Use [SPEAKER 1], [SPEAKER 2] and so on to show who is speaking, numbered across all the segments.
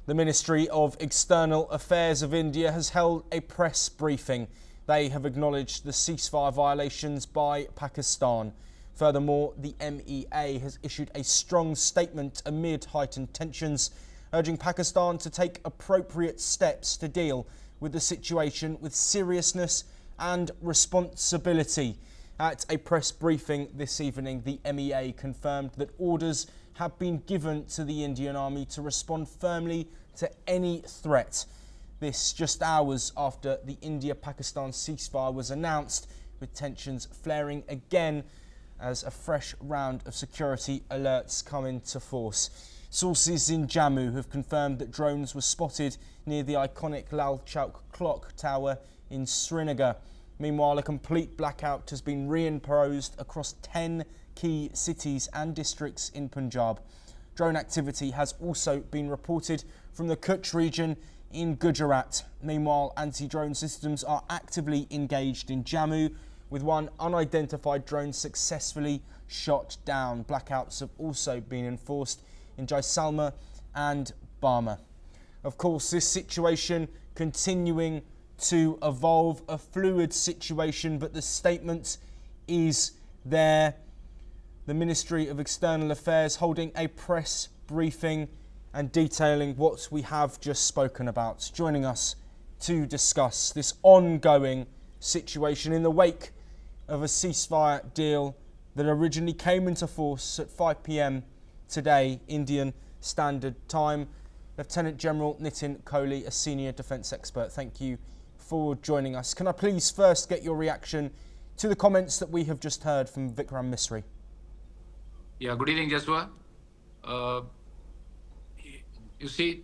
[SPEAKER 1] The Ministry of External Affairs of India has held a press briefing. They have acknowledged the ceasefire violations by Pakistan. Furthermore, the MEA has issued a strong statement amid heightened tensions, urging Pakistan to take appropriate steps to deal with the situation with seriousness and responsibility. At a press briefing this evening, the MEA confirmed that orders have been given to the Indian Army to respond firmly to any threat. This just hours after the India-Pakistan ceasefire was announced, with tensions flaring again as a fresh round of security alerts come into force. Sources in Jammu have confirmed that drones were spotted near the iconic Lal Chowk clock tower in Srinagar. Meanwhile, a complete blackout has been reimposed across 10 key cities and districts in Punjab. Drone activity has also been reported from the Kutch region in Gujarat. Meanwhile, anti-drone systems are actively engaged in Jammu, with one unidentified drone successfully shot down. Blackouts have also been enforced in Jaisalmer and Barmer. Of course, this situation continuing to evolve, a fluid situation, but the statement is there. The Ministry of External Affairs holding a press briefing and detailing what we have just spoken about. Joining us to discuss this ongoing situation in the wake of a ceasefire deal that originally came into force at 5 p.m. today, Indian Standard Time. Lieutenant General Nitin Kohli, a senior defence expert, thank you for joining us. Can I please first get your reaction to the comments that we have just heard from Vikram Misri?
[SPEAKER 2] Yeah, good evening, Joshua. You see,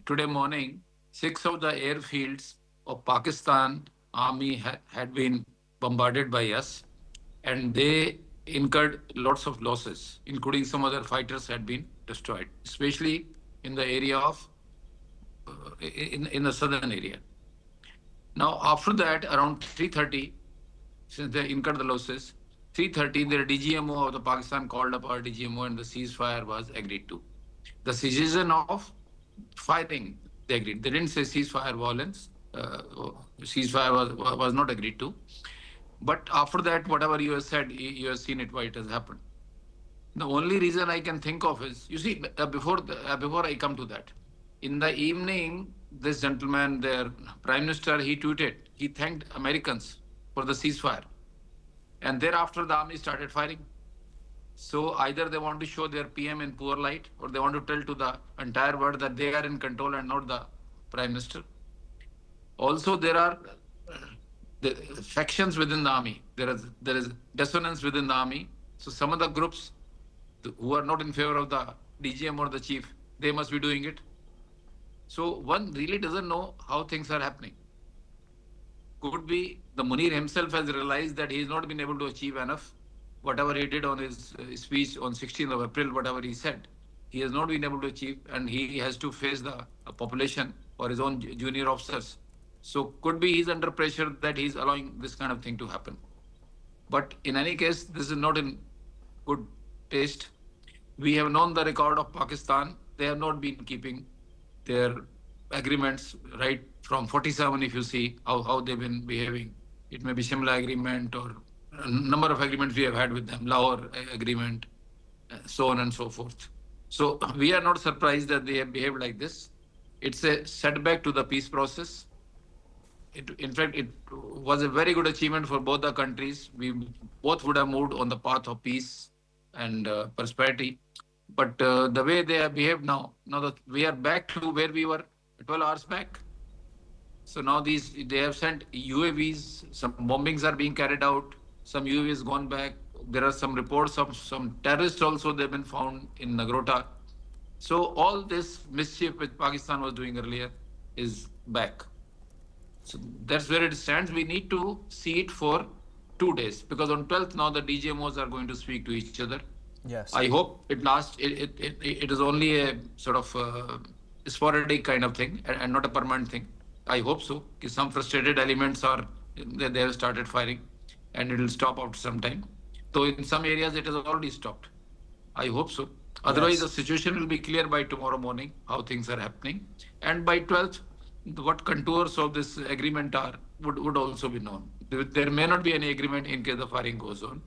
[SPEAKER 2] today morning, 6 of the airfields of Pakistan Army had been bombarded by us, and they incurred lots of losses, including some other fighters had been destroyed, especially in the area of, in the southern area. Now, after that, around 3:30, since they incurred the losses, 3:30, their DGMO of the Pakistan called up our DGMO and the ceasefire was agreed to. The cessation of fighting, they agreed. They didn't say ceasefire violence. Ceasefire was not agreed to. But after that, whatever you have said, you have seen it, why it has happened. The only reason I can think of is, you see, before I come to that, in the evening, this gentleman, their Prime Minister, he tweeted, he thanked Americans for the ceasefire. And thereafter, the army started firing. So either they want to show their PM in poor light, or they want to tell to the entire world that they are in control and not the Prime Minister. Also, there are the factions within the army. There is dissonance within the army. So some of the groups who are not in favor of the DGM or the chief, they must be doing it. So one really doesn't know how things are happening. Could be the Munir himself has realized that he has not been able to achieve enough. Whatever he did on his speech on 16th of April, whatever he said, he has not been able to achieve, and he has to face the population or his own junior officers. So could be he's under pressure that he's allowing this kind of thing to happen. But in any case, this is not in good taste. We have known the record of Pakistan. They have not been keeping their agreements right from 47, if you see how they've been behaving. It may be Shimla agreement or a number of agreements we have had with them, Lahore agreement, so on and so forth. So we are not surprised that they have behaved like this. It's a setback to the peace process. In fact, it was a very good achievement for both the countries. We both would have moved on the path of peace and prosperity. But the way they have behaved now that we are back to where we were 12 hours back. So now they have sent UAVs, some bombings are being carried out, some UAVs gone back. There are some reports of some terrorists also they've been found in Nagrota. So all this mischief which Pakistan was doing earlier is back. So that's where it stands. We need to see it for 2 days, because on 12th now the DGMOs are going to speak to each other.
[SPEAKER 1] Yes.
[SPEAKER 2] I hope it lasts. It is only a sort of sporadic kind of thing and not a permanent thing. I hope so. Some frustrated elements they have started firing, and it will stop after some time. Though in some areas it has already stopped. I hope so. Otherwise, the
[SPEAKER 1] Yes.
[SPEAKER 2] situation will be clear by tomorrow morning, how things are happening. And by 12th, what contours of this agreement are would also be known. There may not be any agreement in case the firing goes on.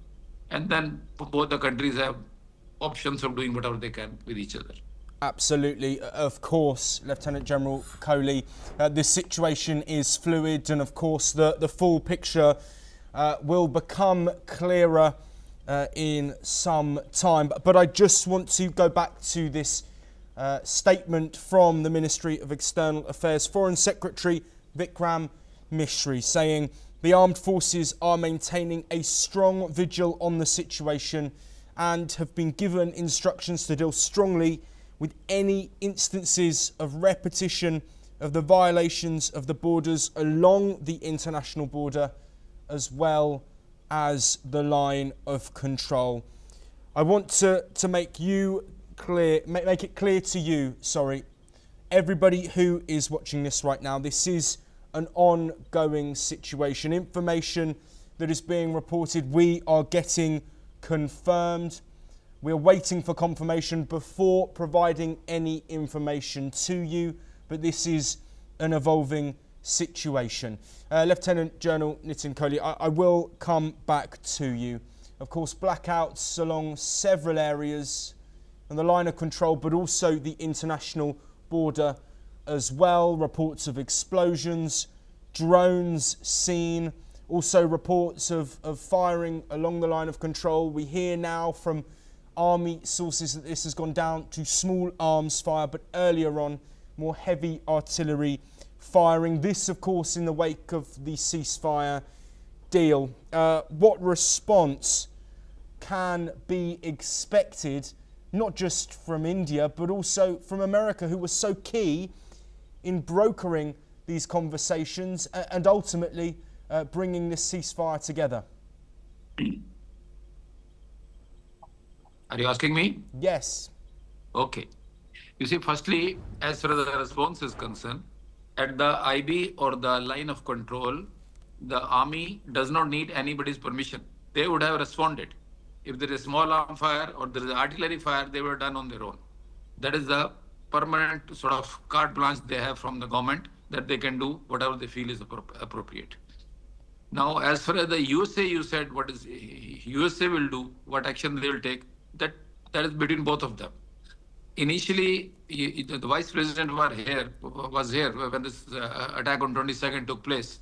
[SPEAKER 2] And then both the countries have options of doing whatever they can with each other.
[SPEAKER 1] Absolutely. Of course, Lieutenant General Kohli, this situation is fluid, and of course the full picture will become clearer in some time. But I just want to go back to this statement from the Ministry of External Affairs Foreign Secretary Vikram Misri saying the armed forces are maintaining a strong vigil on the situation and have been given instructions to deal strongly with any instances of repetition of the violations of the borders along the international border as well as the line of control. I want to make it clear to you, everybody who is watching this right now, this is an ongoing situation. Information that is being reported, we are getting confirmed. We're waiting for confirmation before providing any information to you, but this is an evolving situation. Lieutenant General Nitin Kohli, I will come back to you. Of course, blackouts along several areas and the line of control, but also the international border as well. Reports of explosions, drones seen, also reports of firing along the line of control. We hear now from army sources that this has gone down to small arms fire, but earlier on, more heavy artillery firing. This, of course, in the wake of the ceasefire deal. What response can be expected, not just from India, but also from America, who was so key in brokering these conversations and ultimately bringing this ceasefire together?
[SPEAKER 2] Are you asking me?
[SPEAKER 1] Yes.
[SPEAKER 2] Okay. You see, firstly, as far as the response is concerned, at the IB or the line of control, the army does not need anybody's permission. They would have responded. If there is small arm fire or there is artillery fire, they were done on their own. That is the permanent sort of carte blanche they have from the government, that they can do whatever they feel is appropriate. Now, as far as the USA, you said what is USA will do, what action they will take, that is between both of them. Initially, the vice president was here when this attack on 22nd took place.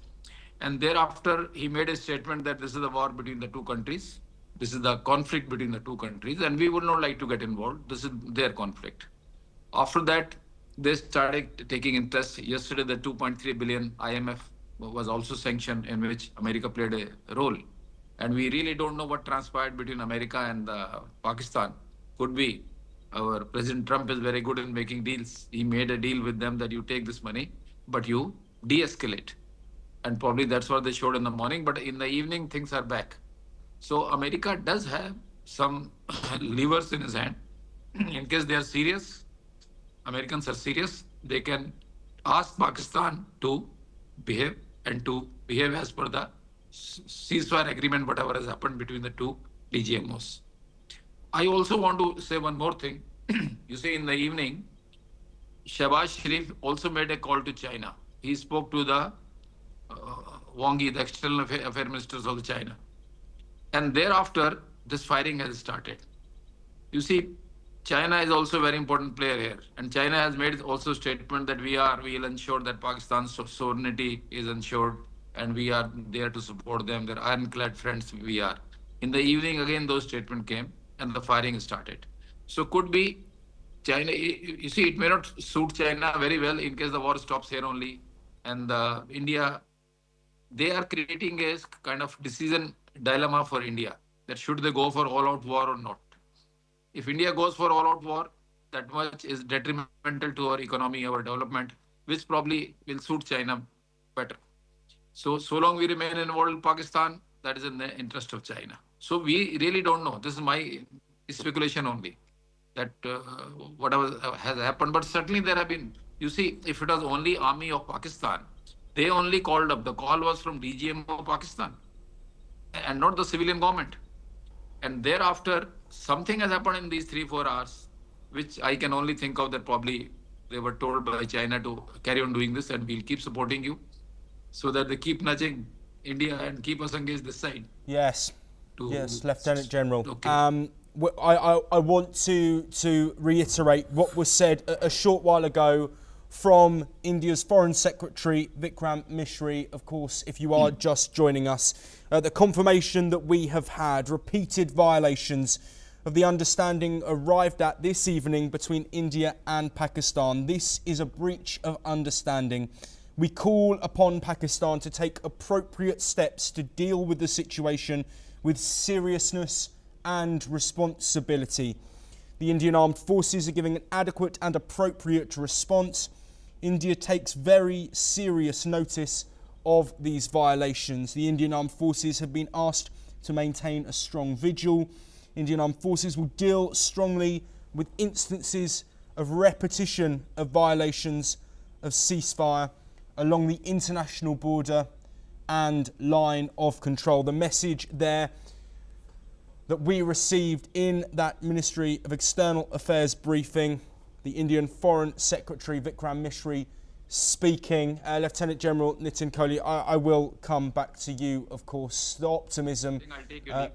[SPEAKER 2] And thereafter, he made a statement that this is the war between the two countries. This is the conflict between the two countries, and we would not like to get involved. This is their conflict. After that, they started taking interest. Yesterday, the 2.3 billion IMF was also sanctioned, in which America played a role. And we really don't know what transpired between America and Pakistan. Could be our President Trump is very good in making deals. He made a deal with them that you take this money, but you de-escalate. And probably that's what they showed in the morning. But in the evening, things are back. So America does have some levers in his hand. In case they are serious, Americans are serious, they can ask Pakistan to behave and to behave as per the ceasefire agreement, whatever has happened between the two DGMOs. I also want to say one more thing. You see, in the evening, Shehbaz Sharif also made a call to China. He spoke to the Wang Yi, the external affairs ministers of China. And thereafter, this firing has started. You see, China is also a very important player here. And China has made also a statement that we will ensure that Pakistan's sovereignty is ensured, and we are there to support them. They're ironclad friends we are. In the evening, again, those statements came and the firing started. So could be China, you see, it may not suit China very well in case the war stops here only. And India, they are creating a kind of decision dilemma for India, that should they go for all-out war or not. If India goes for all-out war, that much is detrimental to our economy, our development, which probably will suit China better. So long we remain involved in Pakistan, that is in the interest of China. So we really don't know. This is my speculation only, that whatever has happened. But certainly there have been, you see, if it was only army of Pakistan, they only called up. The call was from DGMO Pakistan and not the civilian government. And thereafter, something has happened in these 3-4 hours which I can only think of that probably they were told by China to carry on doing this and we'll keep supporting you so that they keep nudging India and keep us engaged this side.
[SPEAKER 1] Yes,
[SPEAKER 2] To,
[SPEAKER 1] yes, Lieutenant General.
[SPEAKER 2] Okay.
[SPEAKER 1] I want to reiterate what was said a short while ago from India's Foreign Secretary Vikram Misri. Of course, if you are just joining us, the confirmation that we have had repeated violations of the understanding arrived at this evening between India and Pakistan. This is a breach of understanding. We call upon Pakistan to take appropriate steps to deal with the situation with seriousness and responsibility. The Indian Armed Forces are giving an adequate and appropriate response. India takes very serious notice of these violations. The Indian Armed Forces have been asked to maintain a strong vigil. Indian Armed Forces will deal strongly with instances of repetition of violations of ceasefire along the international border and line of control. The message there that we received in that Ministry of External Affairs briefing, the Indian Foreign Secretary Vikram Misri speaking. Lieutenant General Nitin Kohli, I will come back to you, of course. The optimism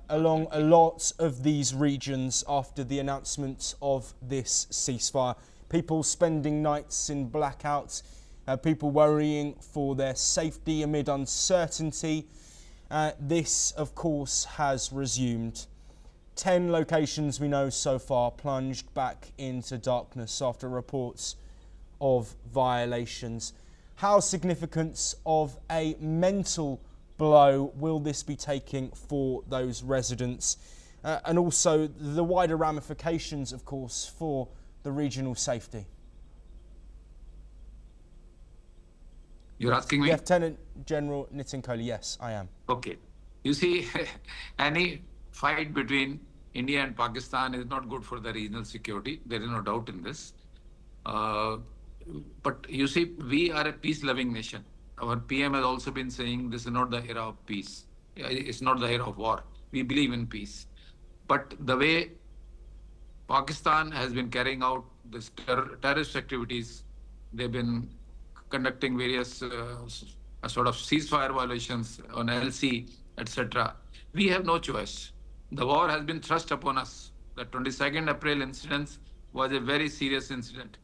[SPEAKER 1] along a lot of these regions after the announcement of this ceasefire. People spending nights in blackouts, people worrying for their safety amid uncertainty. This, of course, has resumed. 10 locations we know so far plunged back into darkness after reports of violations. How significant of a mental blow will this be taking for those residents? And also the wider ramifications, of course, for the regional safety.
[SPEAKER 2] You're asking me?
[SPEAKER 1] Lieutenant General Nitin Kohli, yes, I am.
[SPEAKER 2] Okay. You see, any fight between India and Pakistan is not good for the regional security. There is no doubt in this. But you see, we are a peace-loving nation. Our PM has also been saying this is not the era of peace. It's not the era of war. We believe in peace. But the way Pakistan has been carrying out this terrorist activities, they've been conducting various sort of ceasefire violations on LC, etc. We have no choice. The war has been thrust upon us. The 22nd April incident was a very serious incident.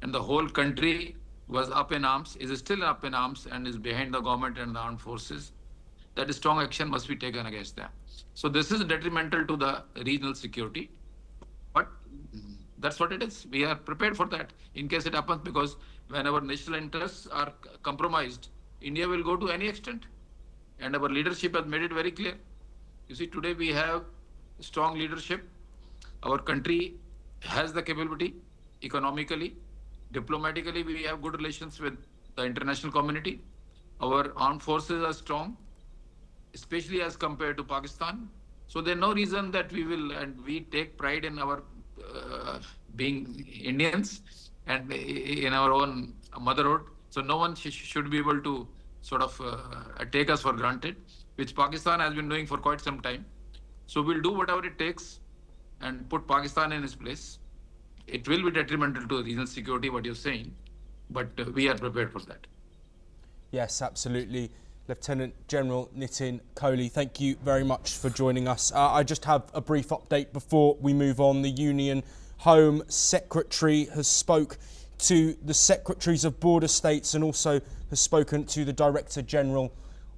[SPEAKER 2] And the whole country was up in arms, is still up in arms, and is behind the government and the armed forces. That strong action must be taken against them. So this is detrimental to the regional security. But that's what it is. We are prepared for that in case it happens, because when our national interests are compromised, India will go to any extent. And our leadership has made it very clear. You see, today we have strong leadership. Our country has the capability economically, diplomatically. We have good relations with the international community. Our armed forces are strong, especially as compared to Pakistan. So there's no reason that we will, and we take pride in our being Indians and in our own motherhood. So no one should be able to sort of take us for granted, which Pakistan has been doing for quite some time. So we'll do whatever it takes and put Pakistan in its place. It will be detrimental to regional security, what you're saying, but we are prepared for that.
[SPEAKER 1] Yes, absolutely. Lieutenant General Nitin Kohli, thank you very much for joining us. I just have a brief update before we move on. The Union Home Secretary has spoke to the Secretaries of Border States and also has spoken to the Director General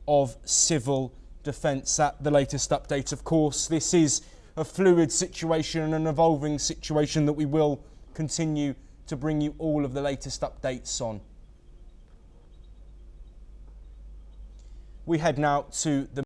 [SPEAKER 1] of Civil Defence. At the latest update, of course, this is a fluid situation and an evolving situation that we will continue to bring you all of the latest updates on. We head now to the